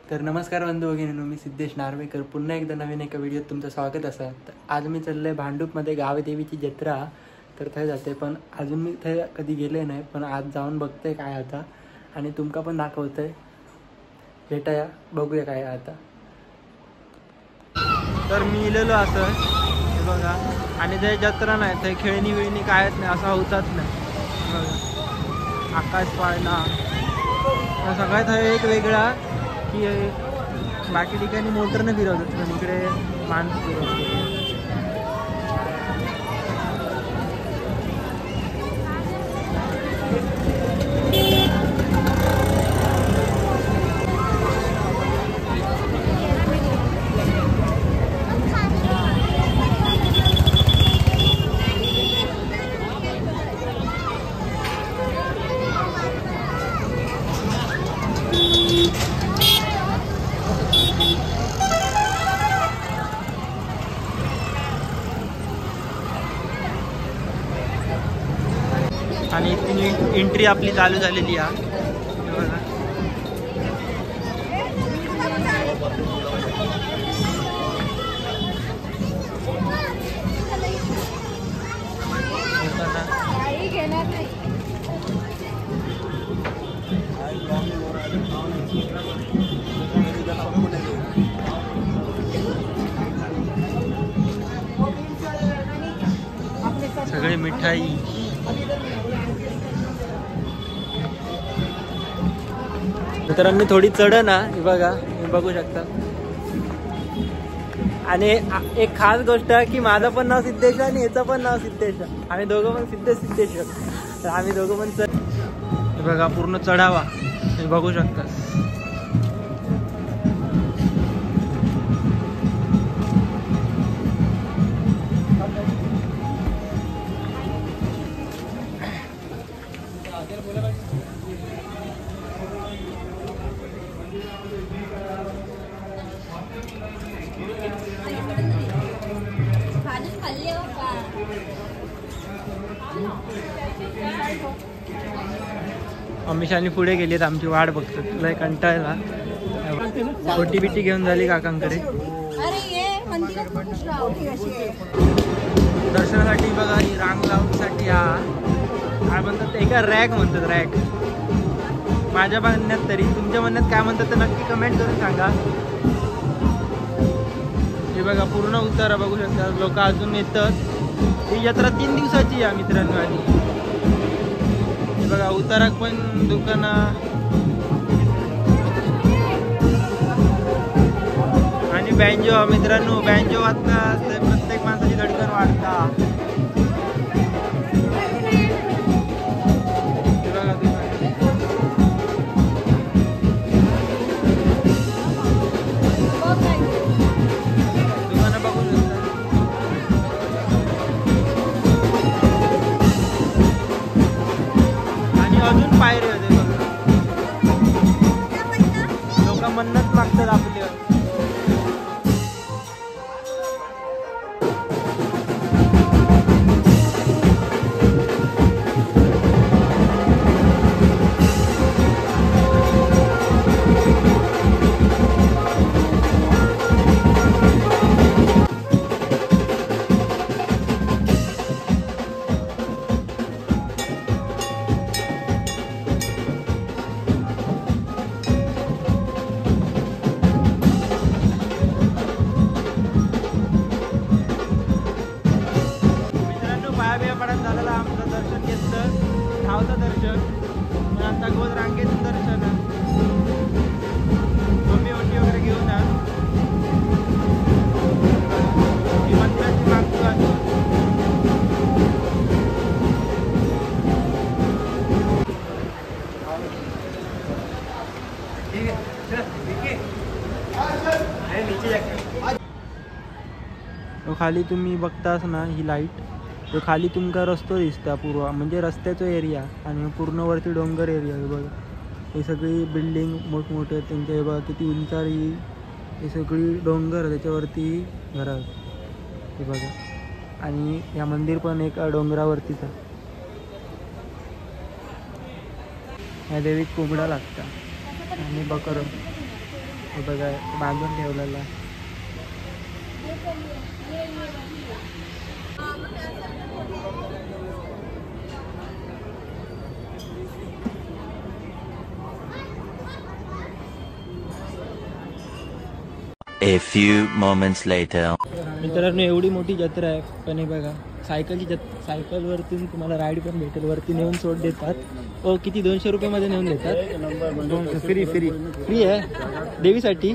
तर नमस्कार बंधू भगिनींनो, मी सिद्धेश नार्वेकर पुन्हा एकदा नवीन एका व्हिडिओत तुमचं स्वागत असा. तर आज मी चाललोय भांडूपमध्ये गावदेवीची जत्रा. तर थंय जाते, पण अजून मी थंय कधी गेले नाही, पण आज जाऊन बघतोय काय आता आणि तुमका पण दाखवतोय. भेटाया, बघूया काय आता. तर मी इलेलो असं हे बघा, आणि ते जत्रा नाही, ते खेळणी विळणी कायच नाही, असा होताच नाही बघा. आकाश पाळणा सगळ्यात हा एक वेगळा की बाकी ठिकाणी मोटरने फिरवतात, पण इकडे माणूस फिरवतो. आणि इथून एंट्री आपली चालू झालेली आहे. सगळे मिठाई मित्रांनी थोडी चढ ना, हे बघा, हे बघू शकता. आणि एक खास गोष्ट आहे की माझं पण नाव सिद्धेश आणि याचं पण नाव सिद्धेश. आम्ही दोघं पण सिद्धेश. तर आम्ही दोघं पण हे बघा पूर्ण चढावा हे बघू शकता. अमिशाने पुढे गेलीत, आमची वाट बघतो. तुला कंटाळला छोटी बिटी घेऊन झाली काकांकडे दर्शनासाठी. बघा ही रांग लावण्यासाठी हा काय म्हणतात, एका रॅक म्हणतात, रॅक माझ्या म्हणण्यात. तरी तुमच्या म्हणण्यात काय म्हणतात ते नक्की कमेंट करून सांगा. हे बघा पूर्ण उतारा बघू शकता, लोक अजून येतात. ही जत्रा 3 दिवसाची आहे मित्रांनो. आणि हे बघा उताराक पण दुकानं आणि बँजो मित्रांनो, बँजो वाजतात, प्रत्येक माणसाची धडकन वाढता. पायरे होते लोक मन्नत मागतात आपले. झालेलं आमचं दर्शन घेतलं, धावतं दर्शन. पण आता गोल रांगेतून दर्शन मम्मी ओटी वगैरे घेऊन मंदिराची मागतो अजून. खाली तुम्ही बघतास ना ही लाईट, तो खाली तुमका रस्तो दिसता पूर्व, म्हणजे रस्त्याचा एरिया. आणि पूर्ण वरती डोंगर एरिया आहे बघा. ही सगळी बिल्डिंग मोठमोठे त्यांच्या हे बघा किती उंचारी. ही सगळी डोंगर, त्याच्यावरती घरं हे बघा. आणि या मंदिर पण एका डोंगरावरतीच आहे. या देवीत कोंबडा लागता आणि बकर. हे बघा बांधून ठेवलेला. A few moments later. मित्रांनो एवढी मोठी जत्रा आहे, पण हे बघा सायकलवरतून तुम्हाला राईड पण भेटेल. वरती नेऊन सोड देतात. ओ किती 200 रुपयामध्ये नेऊन देतात. फ्री फ्री फ्री आहे देवीसाठी.